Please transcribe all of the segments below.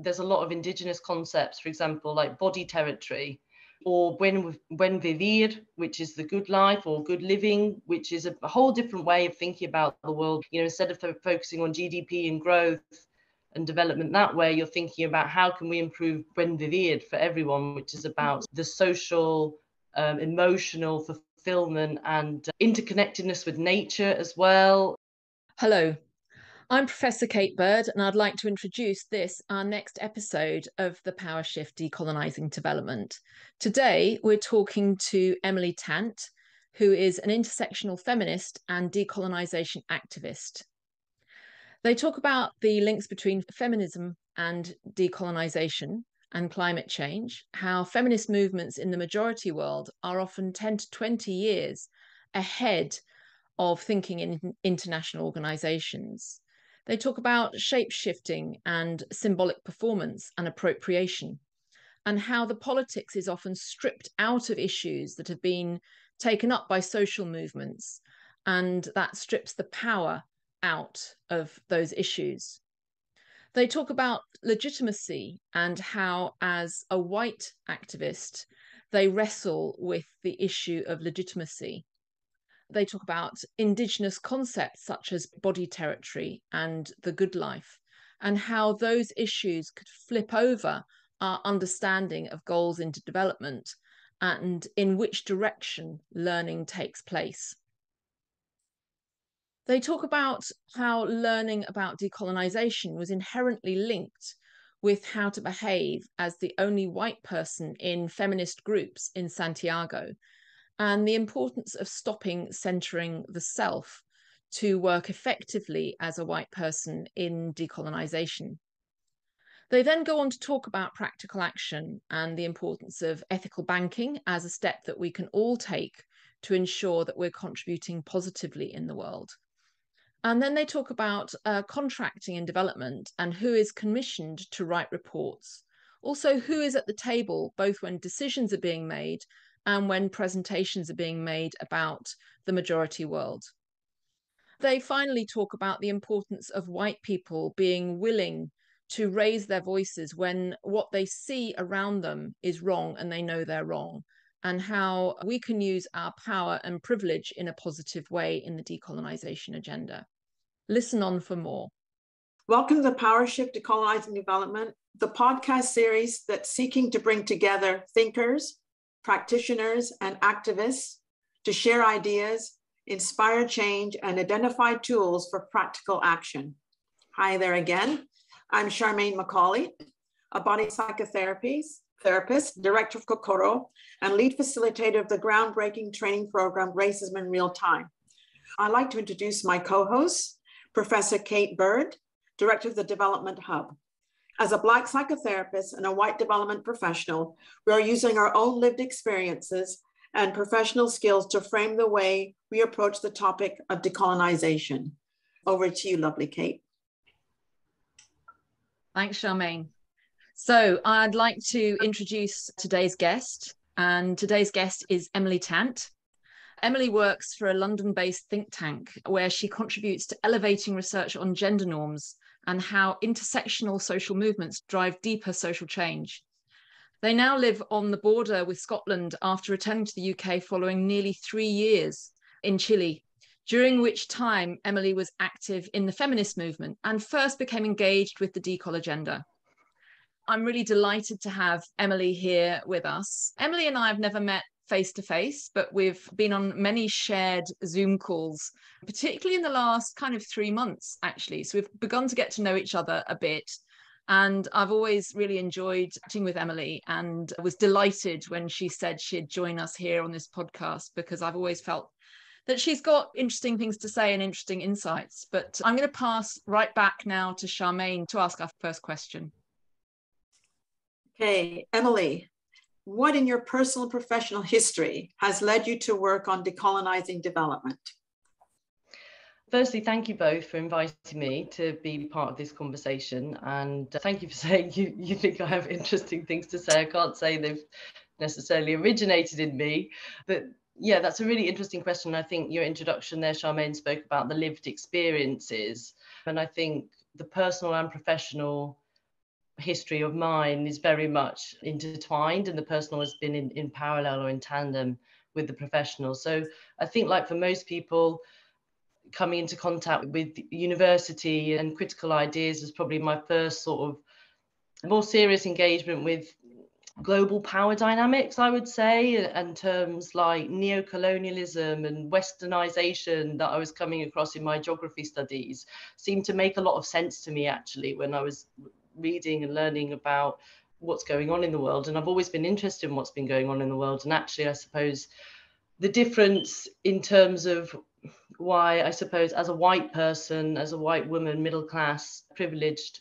there's a lot of indigenous concepts, for example, like body territory, or buen vivir, which is the good life or good living, which is a whole different way of thinking about the world. You know, instead of focusing on GDP and growth and development that way, you're thinking about how can we improve buen vivir for everyone, which is about the social, emotional fulfillment and interconnectedness with nature as well. Hello, I'm Professor Kate Bird, and I'd like to introduce this, our next episode of the Power Shift Decolonising Development. Today, we're talking to Emilie Tant, who is an intersectional feminist and decolonisation activist. They talk about the links between feminism and decolonisation and climate change, how feminist movements in the majority world are often 10 to 20 years ahead of thinking in international organisations. They talk about shape-shifting and symbolic performance and appropriation, and how the politics is often stripped out of issues that have been taken up by social movements, and that strips the power out of those issues. They talk about legitimacy and how, as a white activist, they wrestle with the issue of legitimacy. They talk about Indigenous concepts such as body territory and the good life, and how those issues could flip over our understanding of goals into development and in which direction learning takes place. They talk about how learning about decolonisation was inherently linked with how to behave as the only white person in feminist groups in Santiago, and the importance of stopping centering the self to work effectively as a white person in decolonisation. They then go on to talk about practical action and the importance of ethical banking as a step that we can all take to ensure that we're contributing positively in the world. And then they talk about contracting and development and who is commissioned to write reports. Also, who is at the table, both when decisions are being made and when presentations are being made about the majority world. They finally talk about the importance of white people being willing to raise their voices when what they see around them is wrong and they know they're wrong, and how we can use our power and privilege in a positive way in the decolonisation agenda. Listen on for more. Welcome to the Power Shift Decolonising Development, the podcast series that's seeking to bring together thinkers, practitioners, and activists to share ideas, inspire change, and identify tools for practical action. Hi there again. I'm Charmaine Macaulay, a body therapist, director of Kokoro, and lead facilitator of the groundbreaking training program, Racism in Real Time. I'd like to introduce my co-host, Professor Kate Bird, director of the Development Hub. As a Black psychotherapist and a white development professional, we are using our own lived experiences and professional skills to frame the way we approach the topic of decolonization. Over to you, lovely Kate. Thanks, Charmaine. So I'd like to introduce today's guest, and today's guest is Emilie Tant. Emilie works for a London-based think tank where she contributes to elevating research on gender norms and how intersectional social movements drive deeper social change. They now live on the border with Scotland after returning to the UK following nearly 3 years in Chile, during which time Emilie was active in the feminist movement and first became engaged with the decol agenda. I'm really delighted to have Emilie here with us. Emilie and I have never met face-to-face, but we've been on many shared Zoom calls, particularly in the last kind of 3 months, actually. So we've begun to get to know each other a bit. And I've always really enjoyed chatting with Emilie and was delighted when she said she'd join us here on this podcast, because I've always felt that she's got interesting things to say and interesting insights. But I'm going to pass right back now to Charmaine to ask our first question. Okay, Emilie, what in your personal and professional history has led you to work on decolonizing development? Firstly, thank you both for inviting me to be part of this conversation. And thank you for saying you think I have interesting things to say. I can't say they've necessarily originated in me, but yeah, that's a really interesting question. I think your introduction there, Charmaine, spoke about the lived experiences. And I think the personal and professional history of mine is very much intertwined, and the personal has been in parallel or in tandem with the professional. So I think, like for most people, coming into contact with university and critical ideas was probably my first sort of more serious engagement with global power dynamics, I would say, and terms like neocolonialism and westernization that I was coming across in my geography studies seemed to make a lot of sense to me, actually, when I was reading and learning about what's going on in the world. And I've always been interested in what's been going on in the world. And actually, I suppose the difference in terms of why, I suppose, as a white person, as a white woman, middle class, privileged,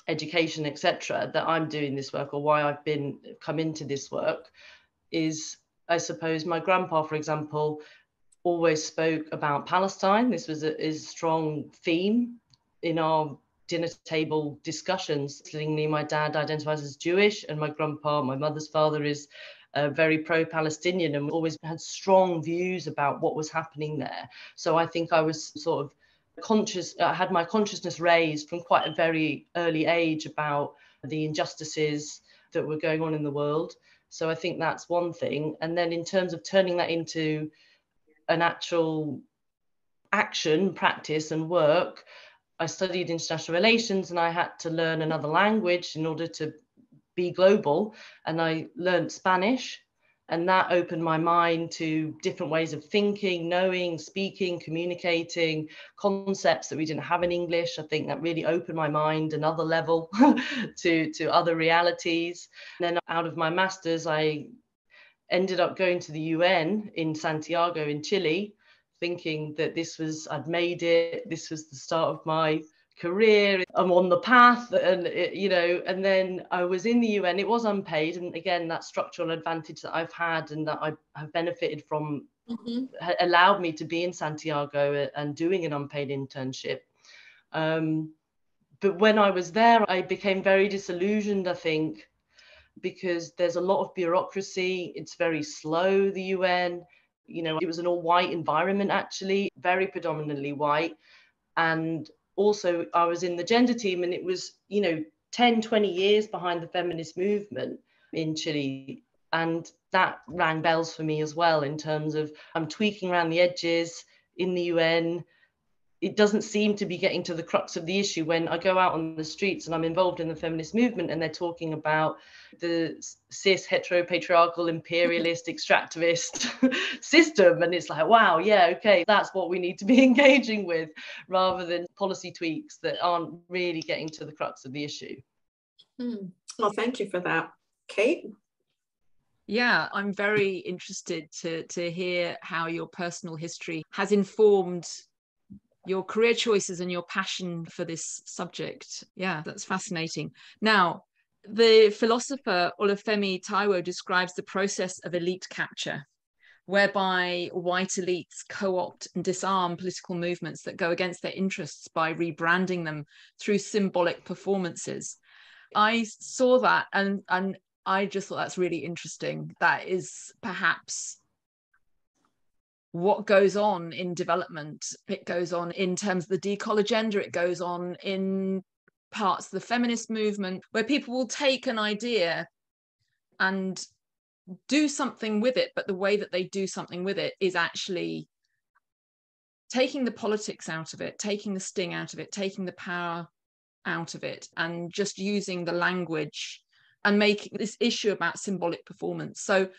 education, etc., that I'm doing this work, or why I've come into this work, is, I suppose, my grandpa, for example, always spoke about Palestine. This was a strong theme in our dinner table discussions. Interestingly, my dad identifies as Jewish, and my grandpa, my mother's father, is very pro-Palestinian, and always had strong views about what was happening there. So I think I was sort of conscious, I had my consciousness raised from quite a very early age about the injustices that were going on in the world. So I think that's one thing. And then in terms of turning that into an actual action, practice and work, I studied international relations, and I had to learn another language in order to be global. And I learned Spanish, and that opened my mind to different ways of thinking, knowing, speaking, communicating, concepts that we didn't have in English. I think that really opened my mind another level to other realities. And then out of my master's, I ended up going to the UN in Santiago in Chile, thinking that I'd made it, this was the start of my career, I'm on the path, and and then I was in the UN. It was unpaid, and again, that structural advantage that I've had and that I have benefited from allowed me to be in Santiago and doing an unpaid internship. But when I was there, I became very disillusioned, I think, because there's a lot of bureaucracy. It's very slow, the UN. It was an all-white environment, actually, very predominantly white. And also I was in the gender team, and it was 10, 20 years behind the feminist movement in Chile, and that rang bells for me as well, in terms of I'm tweaking around the edges in the UN. It doesn't seem to be getting to the crux of the issue. When I go out on the streets and I'm involved in the feminist movement, and they're talking about the cis heteropatriarchal imperialist extractivist system, and it's like, wow, yeah, okay, that's what we need to be engaging with, rather than policy tweaks that aren't really getting to the crux of the issue. Well, thank you for that. Kate? Yeah, I'm very interested to hear how your personal history has informed your career choices and your passion for this subject. Yeah, that's fascinating. Now, the philosopher Olufemi Taiwo describes the process of elite capture, whereby white elites co-opt and disarm political movements that go against their interests by rebranding them through symbolic performances. I saw that and I just thought that's really interesting. That is perhaps what goes on in development. It goes on in terms of the decolonial agenda. It goes on in parts of the feminist movement, where people will take an idea and do something with it, but the way that they do something with it is actually taking the politics out of it, taking the sting out of it, taking the power out of it, and just using the language and making this issue about symbolic performance. So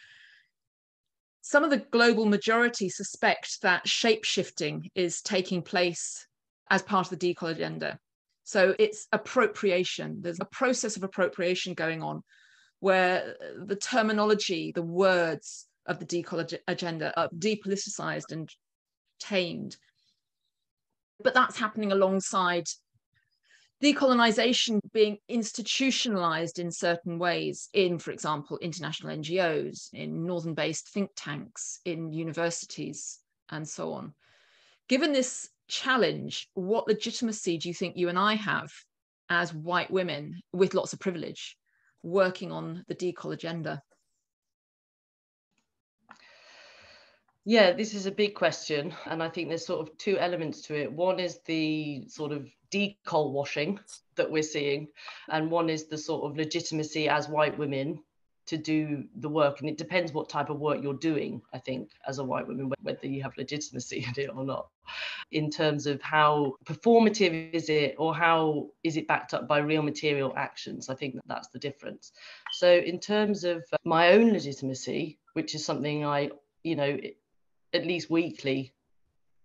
some of the global majority suspect that shape-shifting is taking place as part of the decolonial agenda. So it's appropriation. There's a process of appropriation going on, where the terminology, the words of the decolonial agenda are depoliticized and tamed. But that's happening alongside decolonisation being institutionalized in certain ways in, for example, international NGOs, in northern-based think tanks, in universities, and so on. Given this challenge, what legitimacy do you think you and I have as white women with lots of privilege working on the decol agenda? Yeah, this is a big question. And I think there's sort of two elements to it. One is the sort of decol washing that we're seeing, and one is the sort of legitimacy as white women to do the work. And it depends what type of work you're doing, I think, as a white woman, whether you have legitimacy in it or not, in terms of how performative is it, or how is it backed up by real material actions. I think that's the difference. So in terms of my own legitimacy, which is something I, at least weekly,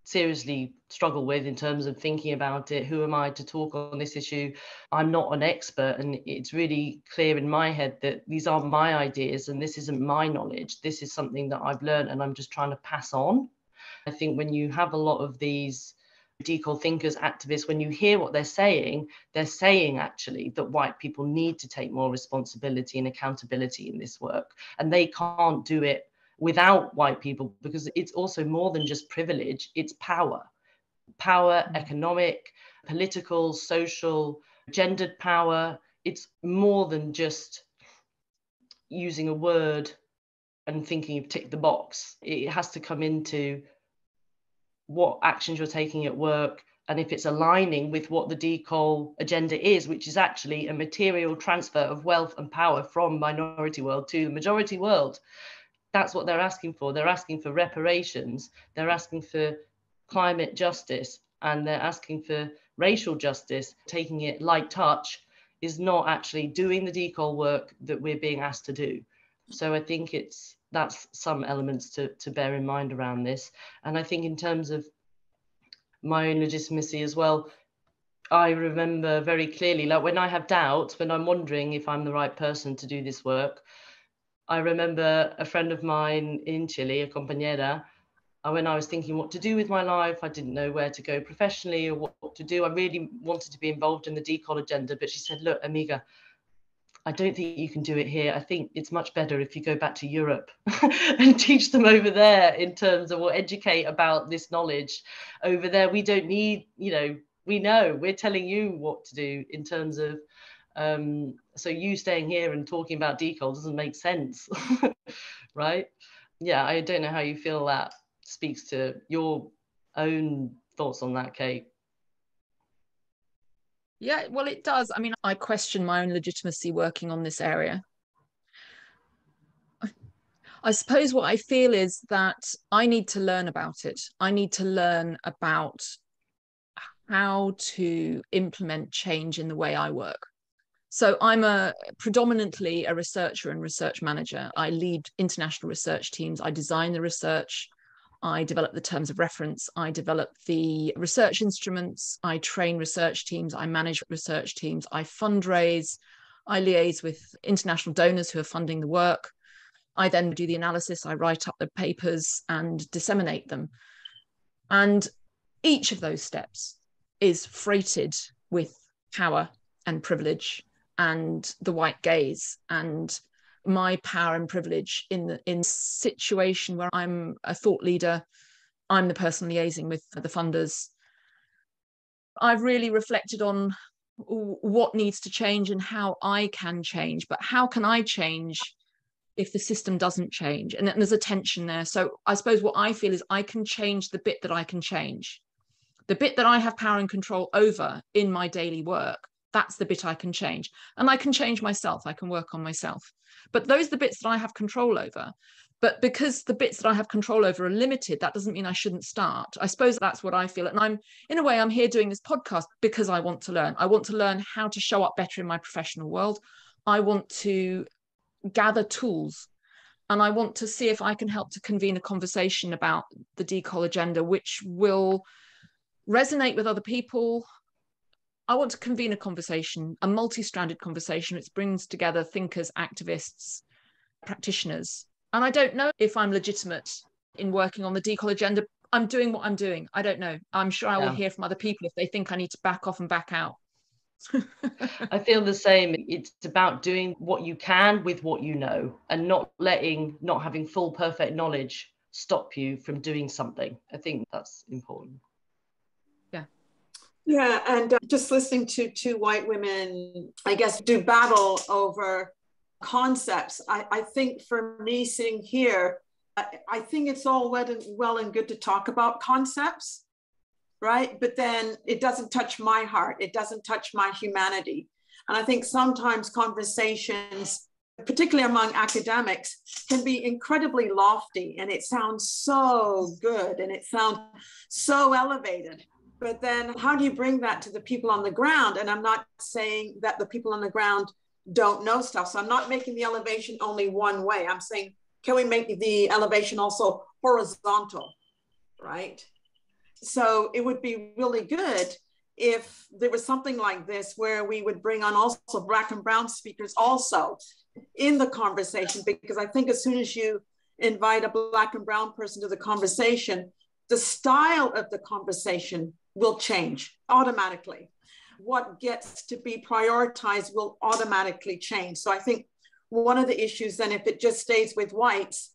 seriously struggle with in terms of thinking about it. Who am I to talk on this issue? I'm not an expert, and it's really clear in my head that these are my ideas and this isn't my knowledge. This is something that I've learned and I'm just trying to pass on. I think when you have a lot of these decol thinkers, activists, when you hear what they're saying actually that white people need to take more responsibility and accountability in this work, and they can't do it without white people, because it's also more than just privilege, it's power, economic, political, social, gendered power. It's more than just using a word and thinking you've ticked the box. It has to come into what actions you're taking at work, and if it's aligning with what the decol agenda is, which is actually a material transfer of wealth and power from minority world to the majority world. That's what they're asking for. They're asking for reparations. They're asking for climate justice, and they're asking for racial justice. Taking it light touch is not actually doing the decol work that we're being asked to do. So I think that's some elements to bear in mind around this. And I think in terms of my own legitimacy as well, I remember very clearly, like when I have doubts, when I'm wondering if I'm the right person to do this work, I remember a friend of mine in Chile, a compañera, when I was thinking what to do with my life, I didn't know where to go professionally or what to do. I really wanted to be involved in the decol agenda, but she said, look, amiga, I don't think you can do it here. I think it's much better if you go back to Europe and teach them over there in terms of, or educate about this knowledge over there. We don't need, we're telling you what to do in terms of, so you staying here and talking about decol doesn't make sense, right? Yeah, I don't know how you feel that speaks to your own thoughts on that, Kate. Yeah, well, it does. I mean, I question my own legitimacy working on this area. I suppose what I feel is that I need to learn about it. I need to learn about how to implement change in the way I work. So I'm predominantly a researcher and research manager. I lead international research teams. I design the research. I develop the terms of reference. I develop the research instruments. I train research teams. I manage research teams. I fundraise. I liaise with international donors who are funding the work. I then do the analysis. I write up the papers and disseminate them. And each of those steps is freighted with power and privilege and the white gaze and my power and privilege in situation where I'm a thought leader, I'm the person liaising with the funders. I've really reflected on what needs to change and how I can change, but how can I change if the system doesn't change? And there's a tension there. So I suppose what I feel is I can change the bit that I can change. The bit that I have power and control over in my daily work, that's the bit I can change. And I can change myself. I can work on myself. But those are the bits that I have control over. But because the bits that I have control over are limited, that doesn't mean I shouldn't start. I suppose that's what I feel. And in a way, I'm here doing this podcast because I want to learn. I want to learn how to show up better in my professional world. I want to gather tools. And I want to see if I can help to convene a conversation about the decol agenda, which will resonate with other people. I want to convene a conversation, a multi-stranded conversation which brings together thinkers, activists, practitioners. And I don't know if I'm legitimate in working on the decol agenda. I'm doing what I'm doing. I don't know. I'm sure I will hear from other people if they think I need to back off and back out. I feel the same. It's about doing what you can with what you know, and not having full perfect knowledge stop you from doing something. I think that's important. Yeah, and just listening to two white women, I guess, do battle over concepts. I think for me sitting here, I think it's all well and good to talk about concepts, right? But then it doesn't touch my heart. It doesn't touch my humanity. And I think sometimes conversations, particularly among academics, can be incredibly lofty, and it sounds so good and it sounds so elevated. But then how do you bring that to the people on the ground? And I'm not saying that the people on the ground don't know stuff. So I'm not making the elevation only one way. I'm saying, can we make the elevation also horizontal, right? So it would be really good if there was something like this where we would bring on also Black and Brown speakers also in the conversation, because I think as soon as you invite a Black and Brown person to the conversation, the style of the conversation will change automatically. What gets to be prioritized will automatically change. So I think one of the issues then, if it just stays with whites,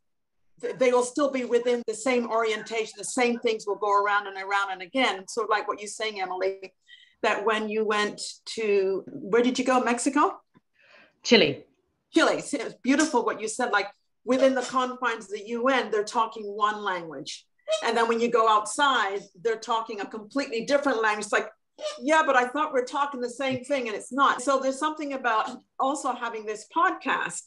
they will still be within the same orientation, the same things will go around and around and again. So like what you're saying, Emilie, that when you went to, where did you go, Mexico? Chile. Chile. So it was beautiful what you said, like within the confines of the UN, they're talking one language. And then when you go outside, they're talking a completely different language. It's like, yeah, but I thought we're talking the same thing and it's not. So there's something about also having this podcast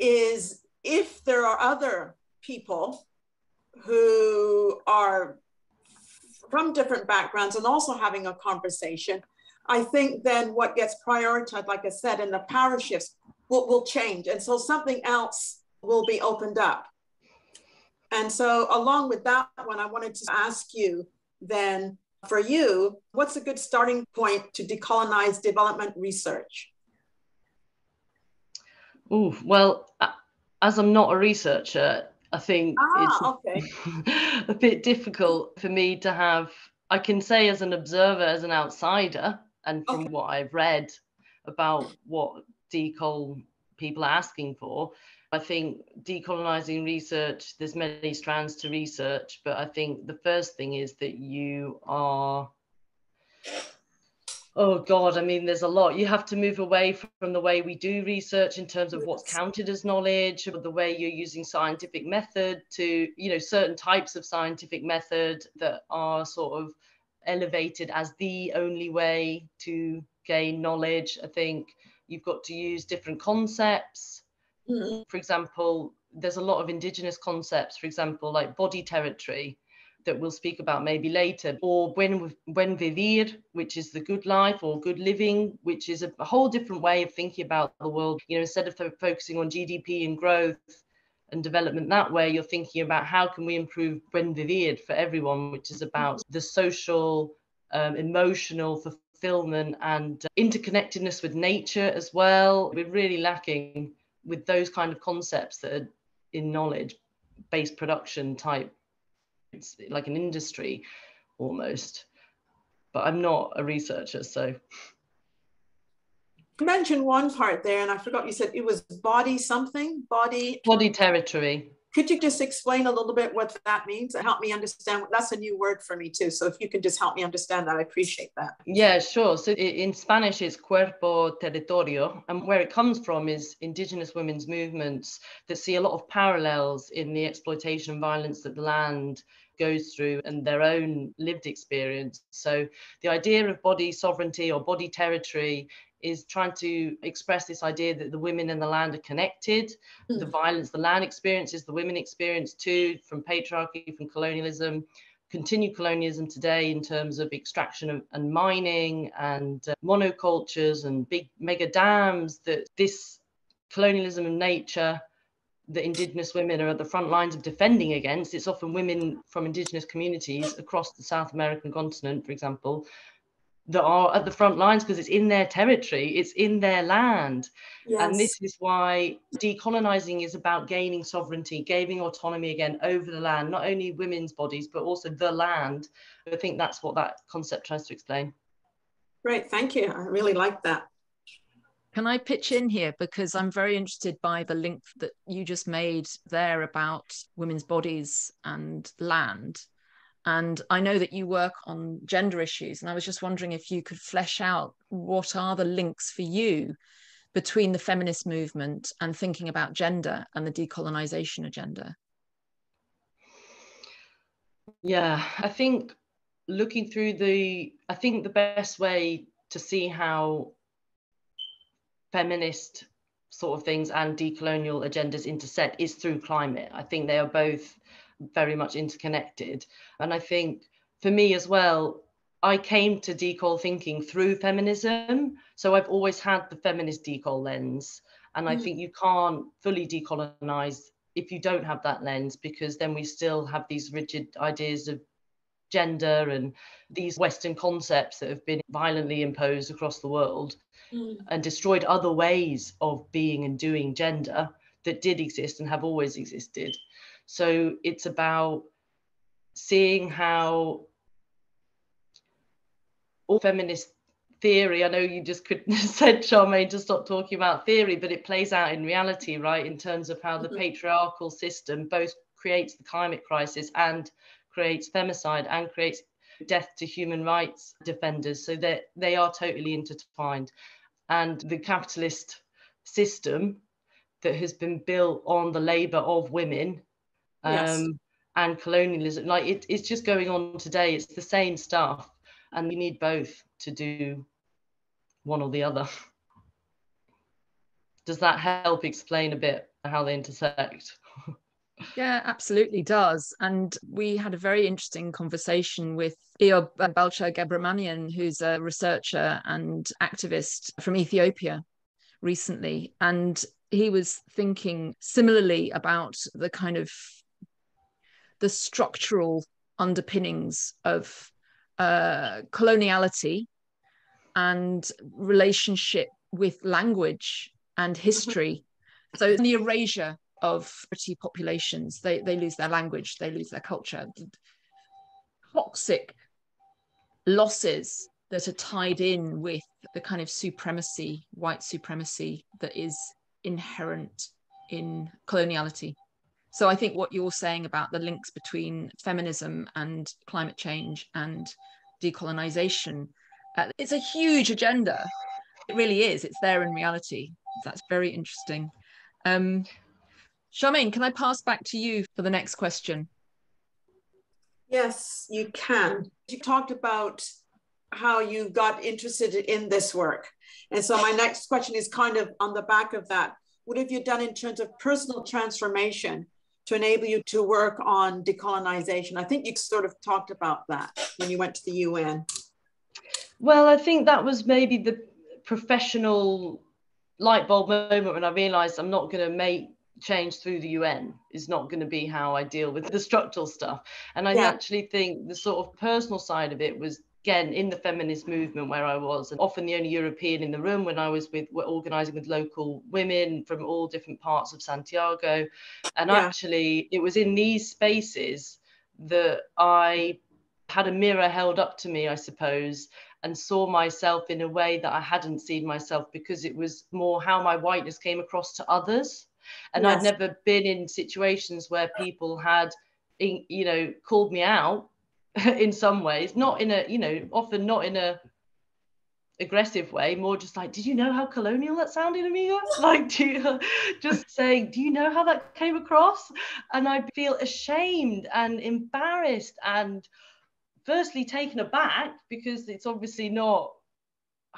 is if there are other people who are from different backgrounds and also having a conversation, I think then what gets prioritized, like I said, in the power shifts will change. And so something else will be opened up. And so along with that one, I wanted to ask you then, for you, what's a good starting point to decolonize development research? Oh, well, as I'm not a researcher, I think it's okay. a bit difficult for me to have, I can say as an observer, as an outsider, and from what I've read about what decol people are asking for, I think decolonizing research, there's many strands to research, but I think the first thing is that you are, oh God, I mean, there's a lot. You have to move away from the way we do research in terms of what's counted as knowledge, or the way you're using scientific method to, you know, certain types of scientific method that are sort of elevated as the only way to gain knowledge. I think you've got to use different concepts. Mm-hmm. For example, there's a lot of Indigenous concepts, for example, like body territory, that we'll speak about maybe later, or buen vivir, which is the good life or good living, which is a whole different way of thinking about the world. You know, instead of focusing on GDP and growth and development that way, you're thinking about how can we improve buen vivir for everyone, which is about the social, emotional fulfillment and interconnectedness with nature as well. We're really lacking with those kind of concepts that are in knowledge-based production type. It's like an industry almost, but I'm not a researcher, so. You mentioned one part there, and I forgot, you said it was body something, body territory. Could you just explain a little bit what that means and help me understand? That's a new word for me too. So if you can just help me understand that, I appreciate that. Yeah, sure. So in Spanish, it's cuerpo, territorio. And where it comes from is Indigenous women's movements that see a lot of parallels in the exploitation and violence that the land goes through and their own lived experience. So the idea of body sovereignty or body territory is trying to express this idea that the women and the land are connected. The violence the land experiences, the women experience too, from patriarchy, from colonialism, continued colonialism today in terms of extraction and mining and monocultures and big mega dams, that this colonialism of nature that Indigenous women are at the front lines of defending against. It's often women from Indigenous communities across the South American continent, for example, that are at the front lines because it's in their territory, it's in their land. Yes. And this is why decolonizing is about gaining sovereignty, gaining autonomy again over the land, not only women's bodies, but also the land. I think that's what that concept tries to explain. Great, thank you. I really like that. Can I pitch in here? Because I'm very interested by the link that you just made there about women's bodies and land. And I know that you work on gender issues, and I was just wondering if you could flesh out what are the links for you between the feminist movement and thinking about gender and the decolonization agenda. Yeah, I think looking through I think the best way to see how feminist sort of things and decolonial agendas intersect is through climate. I think they are both very much interconnected. And I think for me as well, I came to decol thinking through feminism. So I've always had the feminist decol lens. And I think you can't fully decolonize if you don't have that lens, because then we still have these rigid ideas of gender and these Western concepts that have been violently imposed across the world and destroyed other ways of being and doing gender that did exist and have always existed. So it's about seeing how all feminist theory, I know you just couldn't have said, Charmaine, to stop talking about theory, but it plays out in reality, right? In terms of how the patriarchal system both creates the climate crisis and creates femicide and creates death to human rights defenders, so that they are totally intertwined. And the capitalist system that has been built on the labor of women, Yes. and colonialism, like it's just going on today. It's the same stuff, and you need both to do one or the other. Does that help explain a bit how they intersect? Yeah, absolutely does. And we had a very interesting conversation with Eob Balcha-Gebramanian, who's a researcher and activist from Ethiopia recently. And he was thinking similarly about the kind of the structural underpinnings of coloniality and relationship with language and history. So the erasure of populations, they lose their language, they lose their culture. Toxic losses that are tied in with the kind of supremacy, white supremacy that is inherent in coloniality. So I think what you're saying about the links between feminism and climate change and decolonisation, it's a huge agenda. It really is. It's there in reality. That's very interesting. Charmaine, can I pass back to you for the next question? Yes, you can. You talked about how you got interested in this work. And so my next question is kind of on the back of that. What have you done in terms of personal transformation to enable you to work on decolonization? I think you sort of talked about that when you went to the UN. Well, I think that was maybe the professional light bulb moment when I realized I'm not going to make change through the UN. Is not going to be how I deal with the structural stuff. And I actually think the sort of personal side of it was, again, in the feminist movement where I was, and often the only European in the room when I was organising with local women from all different parts of Santiago. And actually, it was in these spaces that I had a mirror held up to me, I suppose, and saw myself in a way that I hadn't seen myself, because it was more how my whiteness came across to others. And I'd never been in situations where people had, you know, called me out in some ways, not in a, you know, often not in a aggressive way, more just like, did you know how colonial that sounded, Amiga? Like, just saying, do you know how that came across? And I'd feel ashamed and embarrassed and firstly taken aback, because it's obviously not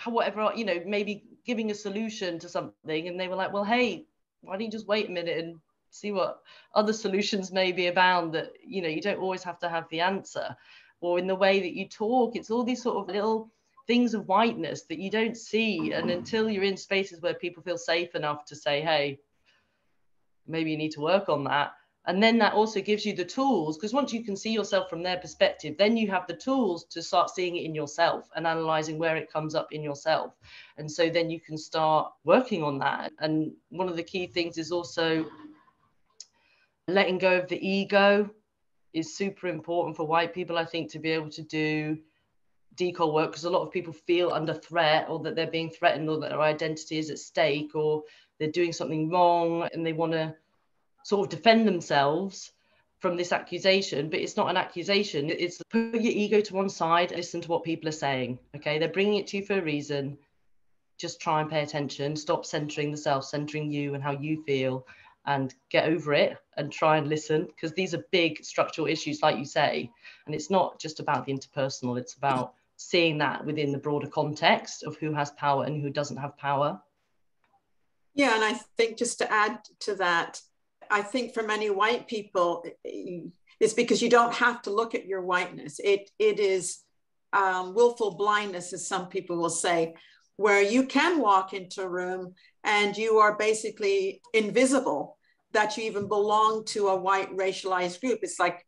whatever, you know, maybe giving a solution to something, and they were like, well, hey, why don't you just wait a minute and see what other solutions may be abound, that, you know, you don't always have to have the answer. Or in the way that you talk, it's all these sort of little things of whiteness that you don't see, and until you're in spaces where people feel safe enough to say, hey, maybe you need to work on that. And then that also gives you the tools, because once you can see yourself from their perspective, then you have the tools to start seeing it in yourself and analyzing where it comes up in yourself. And so then you can start working on that. And one of the key things is also letting go of the ego is super important for white people, I think, to be able to do decol work, because a lot of people feel under threat, or that they're being threatened, or that their identity is at stake, or they're doing something wrong, and they want to sort of defend themselves from this accusation. But it's not an accusation. It's put your ego to one side, listen to what people are saying. Okay, they're bringing it to you for a reason. Just try and pay attention. Stop centering the self, centering you and how you feel, and get over it and try and listen, because these are big structural issues, like you say. And it's not just about the interpersonal, it's about seeing that within the broader context of who has power and who doesn't have power. Yeah, and I think just to add to that, I think for many white people, it's because you don't have to look at your whiteness. It is willful blindness, as some people will say, where you can walk into a room and you are basically invisible, that you even belong to a white racialized group. It's like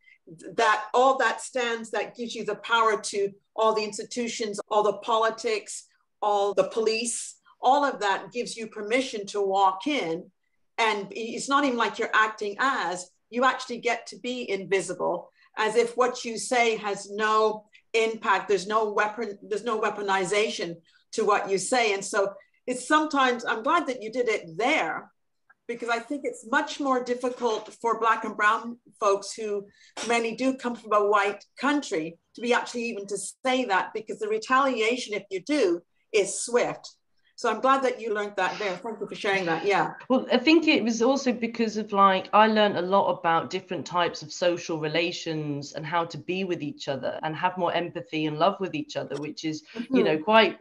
that, all that stands, that gives you the power to all the institutions, all the politics, all the police, all of that gives you permission to walk in. And it's not even like you're acting as, you actually get to be invisible, as if what you say has no impact. There's no weaponization to what you say. And so it's sometimes, I'm glad that you did it there, because I think it's much more difficult for Black and brown folks, who many do come from a white country, to be actually even to say that, because the retaliation, if you do, is swift. So I'm glad that you learned that there. Thank you for sharing that. Yeah. Well, I think it was also because of, like, I learned a lot about different types of social relations and how to be with each other and have more empathy and love with each other, which is, you know, quite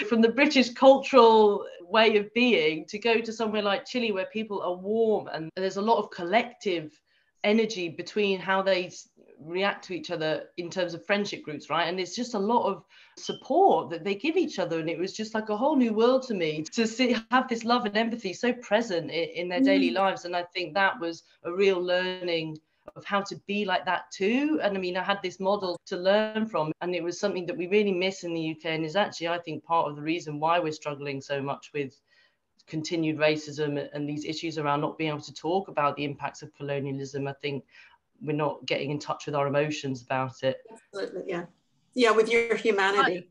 from the British cultural way of being, to go to somewhere like Chile where people are warm and there's a lot of collective energy between how they react to each other in terms of friendship groups, right? And it's just a lot of support that they give each other, and it was just like a whole new world to me to see, have this love and empathy so present in their daily lives. And I think that was a real learning of how to be like that too. And I mean, I had this model to learn from, and it was something that we really miss in the UK, and is actually, I think, part of the reason why we're struggling so much with continued racism and these issues around not being able to talk about the impacts of colonialism. I think we're not getting in touch with our emotions about it. Absolutely, yeah. Yeah, with your humanity.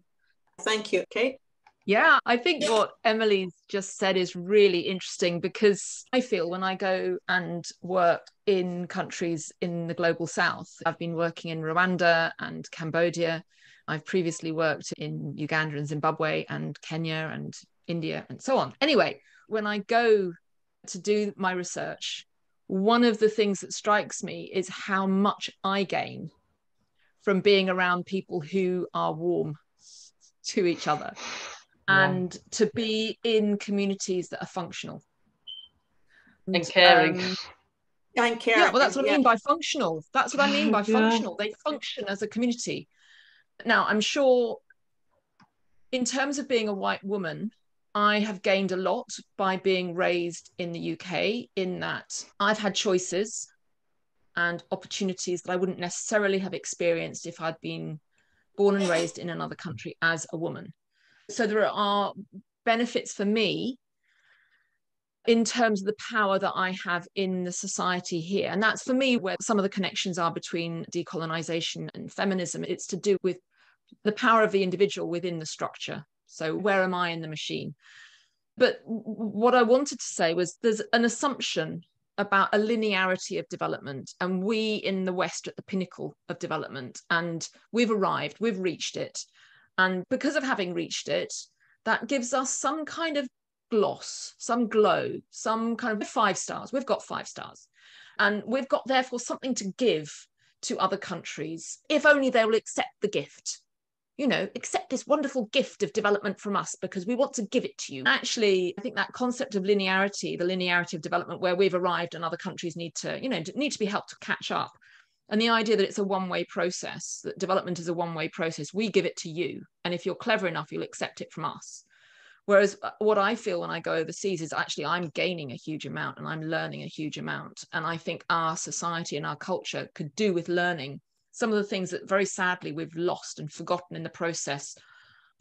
Thank you, Kate. Yeah, I think what Emilie's just said is really interesting, because I feel when I go and work in countries in the global south, I've been working in Rwanda and Cambodia. I've previously worked in Uganda and Zimbabwe and Kenya and India and so on. Anyway, when I go to do my research, one of the things that strikes me is how much I gain from being around people who are warm to each other, and to be in communities that are functional. And caring. And caring. Yeah, well, that's what I mean by functional. That's what I mean by functional. They function as a community. Now, I'm sure in terms of being a white woman, I have gained a lot by being raised in the UK, in that I've had choices and opportunities that I wouldn't necessarily have experienced if I'd been born and raised in another country as a woman. So there are benefits for me in terms of the power that I have in the society here. And that's, for me, where some of the connections are between decolonisation and feminism. It's to do with the power of the individual within the structure. So where am I in the machine? But what I wanted to say was, there's an assumption about a linearity of development, and we in the West are at the pinnacle of development, and we've arrived, we've reached it. And because of having reached it, that gives us some kind of gloss, some glow, some kind of 5 stars. We've got 5 stars. And we've got, therefore, something to give to other countries, if only they will accept the gift. You know, accept this wonderful gift of development from us, because we want to give it to you. Actually, I think that concept of linearity, the linearity of development, where we've arrived and other countries need to be helped to catch up. And the idea that it's a one-way process, that development is a one-way process. We give it to you, and if you're clever enough, you'll accept it from us. Whereas what I feel when I go overseas is, actually, I'm gaining a huge amount and I'm learning a huge amount. And I think our society and our culture could do with learning some of the things that, very sadly, we've lost and forgotten in the process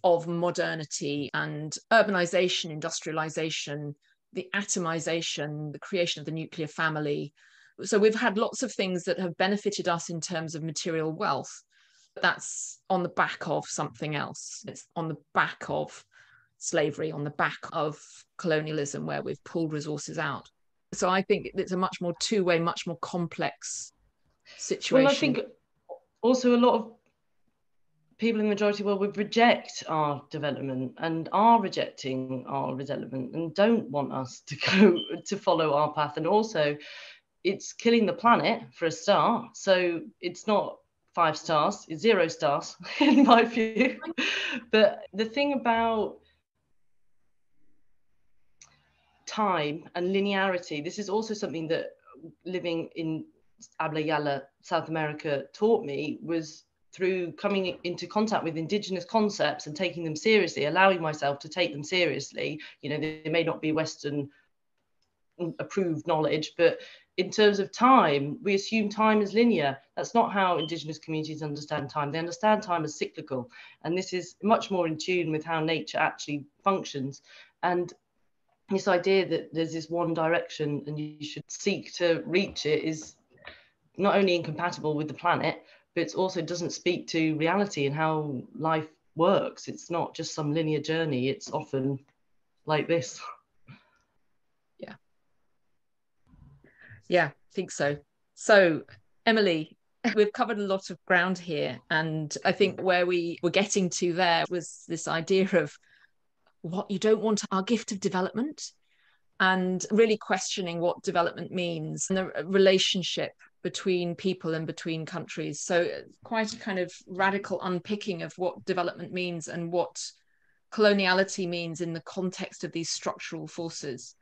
of modernity and urbanization, industrialization, the atomization, the creation of the nuclear family. So we've had lots of things that have benefited us in terms of material wealth. That's on the back of something else. It's on the back of slavery, on the back of colonialism, where we've pulled resources out. So I think it's a much more two-way, much more complex situation. Well, I think also a lot of people in the majority world would reject our development and are rejecting our development and don't want us to go to follow our path. And also it's killing the planet for a start. So it's not 5 stars, it's 0 stars in my view. But the thing about time and linearity, this is also something that living in Habla Yala, South America, taught me, was through coming into contact with Indigenous concepts and taking them seriously, allowing myself to take them seriously. You know, they may not be Western approved knowledge, but in terms of time, we assume time is linear. That's not how Indigenous communities understand time. They understand time as cyclical. And this is much more in tune with how nature actually functions. And this idea that there's this one direction and you should seek to reach it is not only incompatible with the planet, but it also doesn't speak to reality and how life works. It's not just some linear journey. It's often like this. Yeah, I think so. So, Emilie, we've covered a lot of ground here. And I think where we were getting to there was this idea of what you don't want, our gift of development, and really questioning what development means and the relationship between people and between countries. So quite a kind of radical unpicking of what development means and what coloniality means in the context of these structural forces.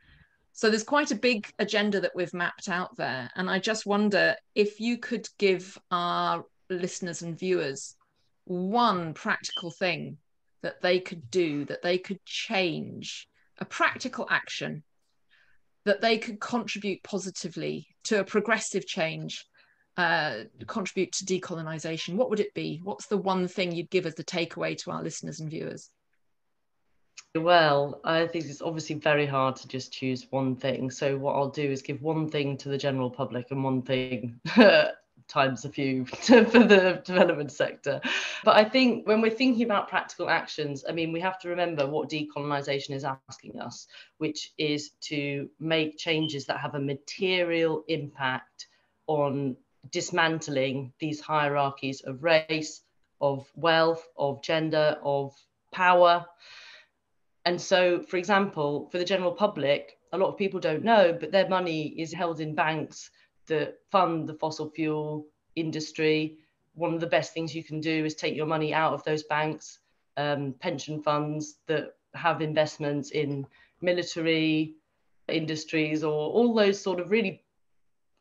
So there's quite a big agenda that we've mapped out there. And I just wonder if you could give our listeners and viewers one practical thing that they could do, that they could change, a practical action that they could contribute positively to a progressive change, contribute to decolonisation. What would it be? What's the one thing you'd give as the takeaway to our listeners and viewers? Well, I think it's obviously very hard to just choose one thing. So what I'll do is give one thing to the general public and one thing times a few for the development sector. But I think when we're thinking about practical actions, I mean, we have to remember what decolonisation is asking us, which is to make changes that have a material impact on dismantling these hierarchies of race, of wealth, of gender, of power. And so, for example, for the general public, a lot of people don't know, but their money is held in banks that fund the fossil fuel industry. One of the best things you can do is take your money out of those banks, pension funds that have investments in military industries or all those sort of really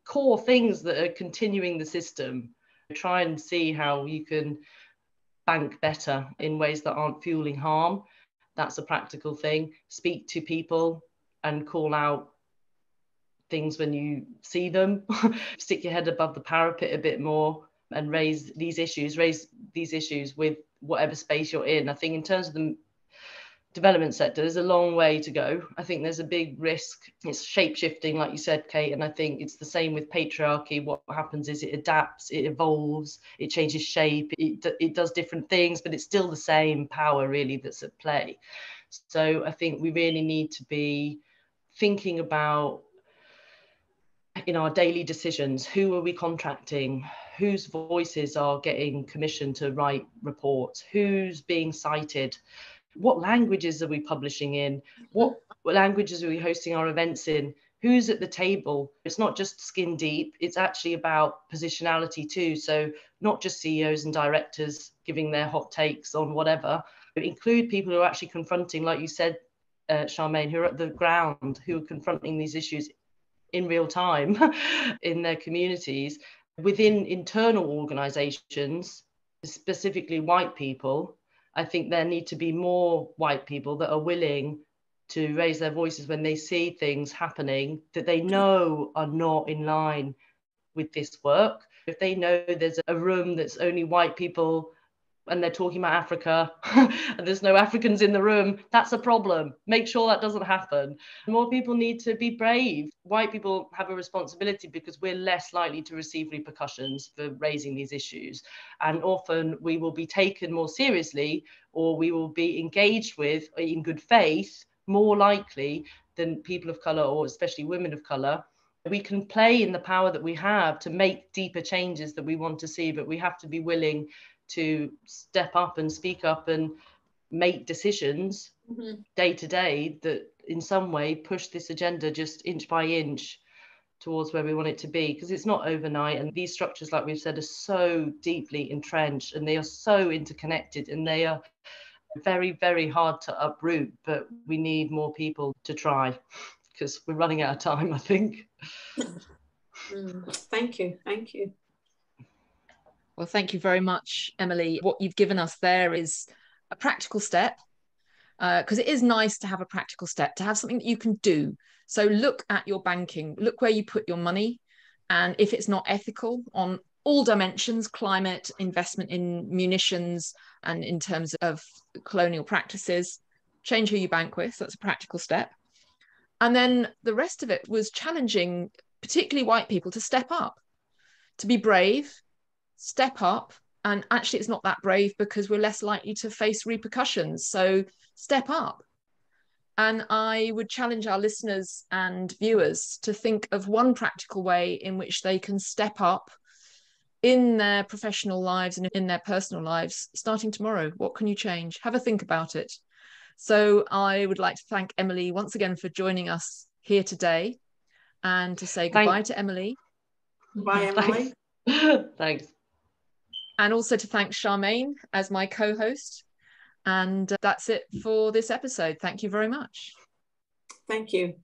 core things that are continuing the system. Try and see how you can bank better in ways that aren't fueling harm. That's a practical thing. Speak to people and call out things when you see them. Stick your head above the parapet a bit more and raise these issues with whatever space you're in. I think in terms of the development sector, there's a long way to go. I think there's a big risk. It's shape-shifting, like you said, Kate, and I think it's the same with patriarchy. What happens is it adapts, it evolves, it changes shape, it does different things, but it's still the same power really that's at play. So I think we really need to be thinking about, in our daily decisions, who are we contracting, whose voices are getting commissioned to write reports, who's being cited, what languages are we publishing in, what languages are we hosting our events in, who's at the table. It's not just skin deep, it's actually about positionality too. So not just CEOs and directors giving their hot takes on whatever, but include people who are actually confronting, like you said, Charmaine, who are at the ground, who are confronting these issues in real time in their communities. Within internal organizations, specifically white people, I think there need to be more white people that are willing to raise their voices when they see things happening that they know are not in line with this work. If they know there's a room that's only white people and they're talking about Africa and there's no Africans in the room, that's a problem. Make sure that doesn't happen. More people need to be brave. White people have a responsibility because we're less likely to receive repercussions for raising these issues. And often we will be taken more seriously, or we will be engaged with in good faith, more likely than people of colour, or especially women of colour. We can play in the power that we have to make deeper changes that we want to see, but we have to be willing to step up and speak up and make decisions day to day that in some way push this agenda just inch by inch towards where we want it to be, because it's not overnight, and these structures, like we've said, are so deeply entrenched and they are so interconnected and they are very, very hard to uproot. But we need more people to try, because we're running out of time, I think. Thank you. Well, thank you very much, Emilie. What you've given us there is a practical step, because it is nice to have a practical step, to have something that you can do. So look at your banking, look where you put your money, and if it's not ethical on all dimensions, climate, investment in munitions, and in terms of colonial practices, change who you bank with. That's a practical step. And then the rest of it was challenging, particularly white people, to step up, to be brave, step up. And actually, it's not that brave because we're less likely to face repercussions. So step up. And I would challenge our listeners and viewers to think of one practical way in which they can step up in their professional lives and in their personal lives, starting tomorrow. What can you change? Have a think about it. So I would like to thank Emilie once again for joining us here today, and to say goodbye to Emilie. Bye, Emilie. Thanks. And also to thank Charmaine as my co-host. And that's it for this episode. Thank you very much. Thank you.